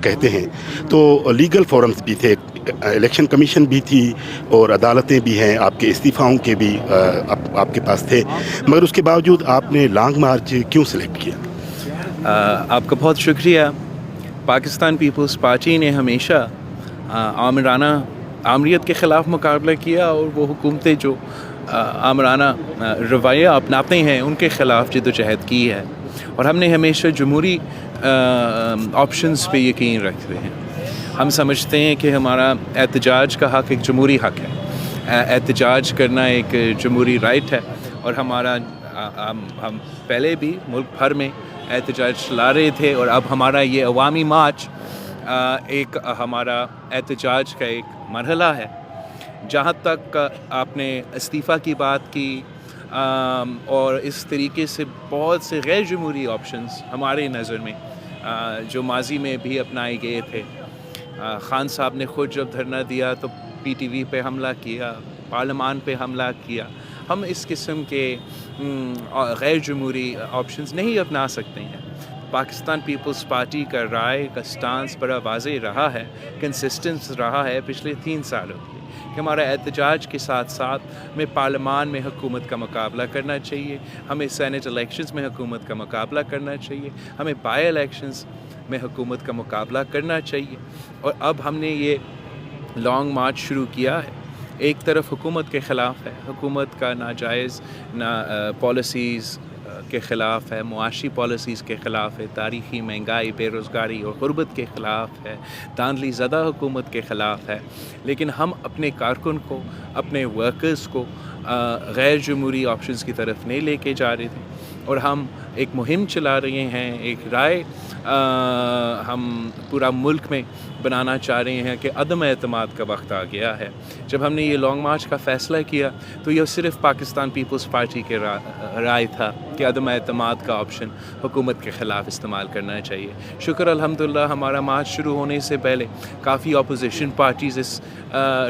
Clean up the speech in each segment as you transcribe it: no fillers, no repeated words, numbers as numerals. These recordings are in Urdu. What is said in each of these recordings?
کہتے ہیں تو لیگل فورمز بھی تھے, الیکشن کمیشن بھی تھی اور عدالتیں بھی ہیں, آپ کے استعفاؤں کے بھی آپ کے پاس تھے, مگر اس کے باوجود آپ نے لانگ مارچ کیوں سلیکٹ کیا؟ آپ کا بہت شکریہ. پاکستان پیپلز پارٹی نے ہمیشہ آمرانہ آمریت کے خلاف مقابلہ کیا, اور وہ حکومتیں جو آمرانہ رویہ اپناتے ہیں ان کے خلاف جدوجہد کی ہے, اور ہم نے ہمیشہ جمہوری آپشنز پہ یقین رکھتے ہیں. ہم سمجھتے ہیں کہ ہمارا احتجاج کا حق ایک جمہوری حق ہے, احتجاج کرنا ایک جمہوری رائٹ ہے, اور ہمارا ہم پہلے بھی ملک بھر میں احتجاج چلا رہے تھے, اور اب ہمارا یہ عوامی مارچ ایک ہمارا احتجاج کا ایک مرحلہ ہے. جہاں تک آپ نے استعفیٰ کی بات کی, اور اس طریقے سے بہت سے غیر جمہوری آپشنز ہمارے نظر میں جو ماضی میں بھی اپنائے گئے تھے. خان صاحب نے خود جب دھرنا دیا تو پی ٹی وی پہ حملہ کیا, پارلیمان پہ حملہ کیا. ہم اس قسم کے غیر جمہوری آپشنز نہیں اپنا سکتے ہیں. پاکستان پیپلز پارٹی کا رائے کا سٹانس بڑا واضح رہا ہے, کنسسٹنس رہا ہے پچھلے 3 سالوں کی, کہ ہمارا احتجاج کے ساتھ ساتھ ہمیں پارلیمان میں حکومت کا مقابلہ کرنا چاہیے, ہمیں سینٹ الیکشنز میں حکومت کا مقابلہ کرنا چاہیے, ہمیں بائی الیکشنز میں حکومت کا مقابلہ کرنا چاہیے. اور اب ہم نے یہ لانگ مارچ شروع کیا ہے. ایک طرف حکومت کے خلاف ہے, حکومت کا ناجائز پالیسیز کے خلاف ہے, معاشی پالیسیز کے خلاف ہے, تاریخی مہنگائی, بے روزگاری اور غربت کے خلاف ہے, دھاندلی زدہ حکومت کے خلاف ہے. لیکن ہم اپنے کارکن کو, اپنے ورکرز کو غیر جمہوری آپشنز کی طرف نہیں لے کے جا رہے تھے, اور ہم ایک مہم چلا رہے ہیں, ایک رائے ہم پورا ملک میں بنانا چاہ رہے ہیں کہ عدم اعتماد کا وقت آ گیا ہے. جب ہم نے یہ لانگ مارچ کا فیصلہ کیا تو یہ صرف پاکستان پیپلز پارٹی کے رائے تھا کہ عدم اعتماد کا آپشن حکومت کے خلاف استعمال کرنا چاہیے. شکر الحمدللہ ہمارا مارچ شروع ہونے سے پہلے کافی اپوزیشن پارٹیز اس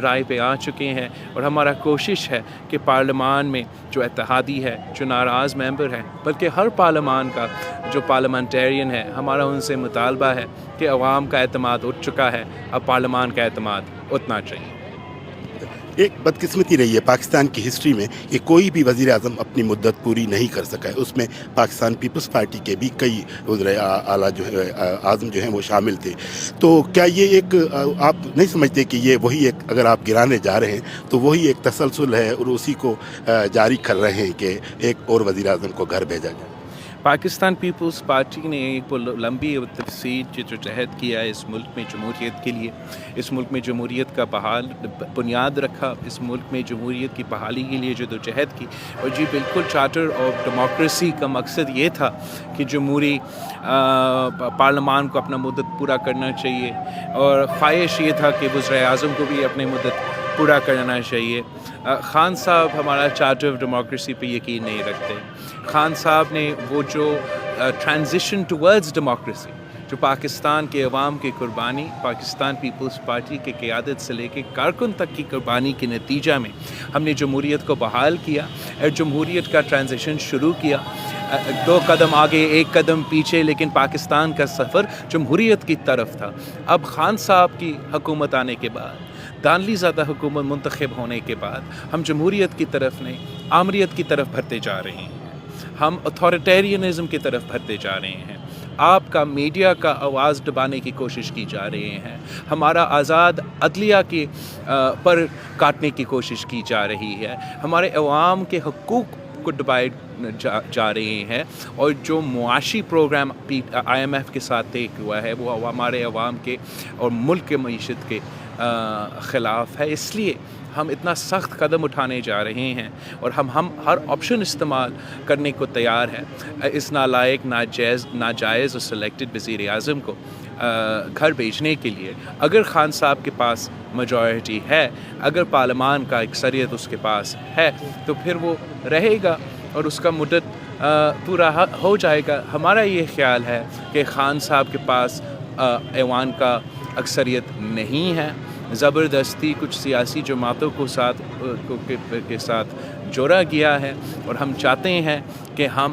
رائے پہ آ چکے ہیں, اور ہمارا کوشش ہے کہ پارلیمان میں جو اتحادی ہے, جو ناراض ممبر ہیں, بلکہ ہر پارلیمان کا جو پارلیمنٹیرین ہے, ہمارا ان سے مطالبہ ہے کہ عوام کا اعتماد اٹھ چکا ہے, اب پارلیمان کا اعتماد اٹھنا چاہیے. ایک بدقسمتی رہی ہے پاکستان کی ہسٹری میں کہ کوئی بھی وزیر اعظم اپنی مدت پوری نہیں کر سکا ہے. اس میں پاکستان پیپلز پارٹی کے بھی کئی وزراء اعلیٰ جو ہے اعظم جو ہیں وہ شامل تھے. تو کیا یہ ایک آپ نہیں سمجھتے کہ یہ وہی ایک, اگر آپ گرانے جا رہے ہیں تو وہی ایک تسلسل ہے اور اسی کو جاری کر رہے ہیں کہ ایک اور وزیر اعظم کو گھر بھیجا جائے؟ پاکستان پیپلز پارٹی نے ایک لمبی و تفصیل جدوجہد کیا ہے اس ملک میں جمہوریت کے لیے, اس ملک میں جمہوریت کا بنیاد رکھا, اس ملک میں جمہوریت کی بحالی کے لیے جدوجہد کی. اور جی بالکل, چارٹر آف ڈیموکریسی کا مقصد یہ تھا کہ جمہوری پارلیمان کو اپنا مدت پورا کرنا چاہیے, اور خواہش یہ تھا کہ وزراء اعظم کو بھی اپنی مدت پورا کرنا چاہیے. خان صاحب ہمارا چارٹر آف ڈیموکریسی پہ یقین نہیں رکھتے. خان صاحب نے وہ جو ٹرانزیشن ٹورڈز ڈیموکریسی, جو پاکستان کے عوام کی قربانی, پاکستان پیپلز پارٹی کے قیادت سے لے کے کارکن تک کی قربانی کے نتیجہ میں ہم نے جمہوریت کو بحال کیا اور جمہوریت کا ٹرانزیشن شروع کیا. 2 قدم آگے 1 قدم پیچھے, لیکن پاکستان کا سفر جمہوریت کی طرف تھا. اب خان صاحب کی حکومت آنے کے بعد, دھاندلی زدہ حکومت منتخب ہونے کے بعد, ہم جمہوریت کی طرف نہیں, آمریت کی طرف بڑھتے جا رہے ہیں, ہم اتھارٹیرینزم کی طرف بڑھتے جا رہے ہیں. آپ کا میڈیا کا آواز دبانے کی کوشش کی جا رہی ہے, ہمارا آزاد عدلیہ کی پر کاٹنے کی کوشش کی جا رہی ہے, ہمارے عوام کے حقوق کو دبائے جا رہے ہیں, اور جو معاشی پروگرام IMF کے ساتھ طے ہوا ہے وہ ہمارے عوام کے اور ملک کے معیشت کے خلاف ہے. اس لیے ہم اتنا سخت قدم اٹھانے جا رہے ہیں, اور ہم ہر آپشن استعمال کرنے کو تیار ہیں اس نالائق, ناجائز اور سلیکٹڈ وزیر اعظم کو گھر بھیجنے کے لیے. اگر خان صاحب کے پاس میجورٹی ہے, اگر پارلیمان کا اکثریت اس کے پاس ہے, تو پھر وہ رہے گا اور اس کا مدت پورا ہو جائے گا. ہمارا یہ خیال ہے کہ خان صاحب کے پاس ایوان کا اکثریت نہیں ہے, زبردستی کچھ سیاسی جماعتوں کے ساتھ جوڑا گیا ہے, اور ہم چاہتے ہیں کہ ہم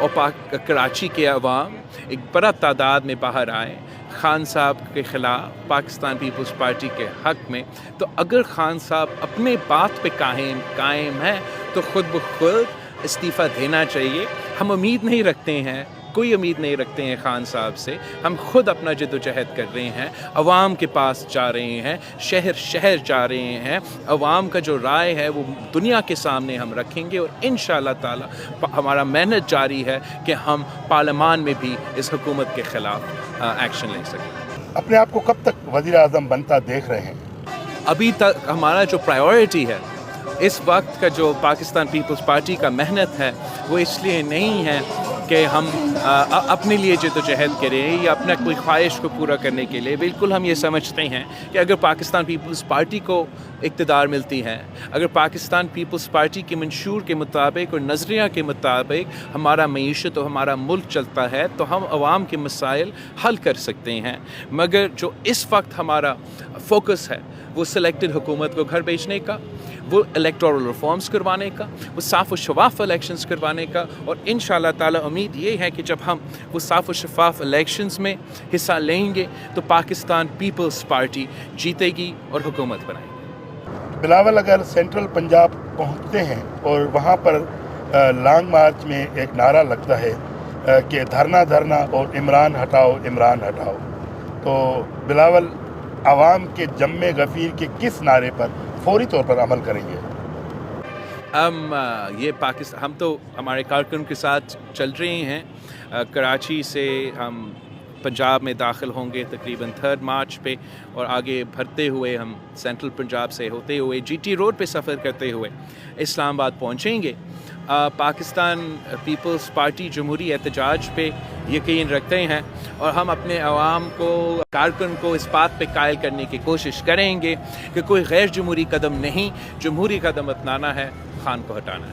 اور کراچی کے عوام ایک بڑا تعداد میں باہر آئے خان صاحب کے خلاف پاکستان پیپلز پارٹی کے حق میں. تو اگر خان صاحب اپنے بات پہ قائم ہیں تو خود بخود استعفیٰ دینا چاہیے. ہم امید نہیں رکھتے ہیں، کوئی امید نہیں رکھتے ہیں خان صاحب سے. ہم خود اپنا جد و جہد کر رہے ہیں، عوام کے پاس جا رہے ہیں، شہر شہر جا رہے ہیں. عوام کا جو رائے ہے وہ دنیا کے سامنے ہم رکھیں گے، اور انشاءاللہ تعالی ہمارا محنت جاری ہے کہ ہم پارلیمان میں بھی اس حکومت کے خلاف ایکشن لے سکیں. اپنے آپ کو کب تک وزیر اعظم بنتا دیکھ رہے ہیں؟ ابھی تک ہمارا جو پرائیورٹی ہے اس وقت کا، جو پاکستان پیپلز پارٹی کا محنت ہے، وہ اس لیے نہیں ہے کہ ہم اپنے لیے جد و جہد کریں یا اپنا کوئی خواہش کو پورا کرنے کے لیے. بالکل ہم یہ سمجھتے ہیں کہ اگر پاکستان پیپلز پارٹی کو اقتدار ملتی ہے، اگر پاکستان پیپلز پارٹی کے منشور کے مطابق اور نظریہ کے مطابق ہمارا معیشت اور ہمارا ملک چلتا ہے تو ہم عوام کے مسائل حل کر سکتے ہیں. مگر جو اس وقت ہمارا فوکس ہے وہ سلیکٹڈ حکومت کو گھر بھیجنے کا، وہ الیکٹورل ریفارمز کروانے کا، وہ صاف و شفاف الیکشنز کروانے کا. اور انشاءاللہ تعالی امید یہ ہے کہ جب ہم وہ صاف و شفاف الیکشنز میں حصہ لیں گے تو پاکستان پیپلز پارٹی جیتے گی اور حکومت بنائے گی. بلاول، اگر سینٹرل پنجاب پہنچتے ہیں اور وہاں پر لانگ مارچ میں ایک نعرہ لگتا ہے کہ دھرنا اور عمران ہٹاؤ، تو بلاول عوام کے جم غفیر کے کس نعرے پر فوری طور پر عمل کریں گے؟ ہم تو ہمارے کارکن کے ساتھ چل رہے ہیں. کراچی سے ہم پنجاب میں داخل ہوں گے تقریباً 3 مارچ پہ، اور آگے بڑھتے ہوئے ہم سینٹرل پنجاب سے ہوتے ہوئے جی ٹی روڈ پہ سفر کرتے ہوئے اسلام آباد پہنچیں گے. پاکستان پیپلز پارٹی جمہوری احتجاج پہ یقین رکھتے ہیں، اور ہم اپنے عوام کو، کارکن کو اس بات پہ قائل کرنے کی کوشش کریں گے کہ کوئی غیر جمہوری قدم نہیں، جمہوری قدم اپنانا ہے، خان کو ہٹانا ہے.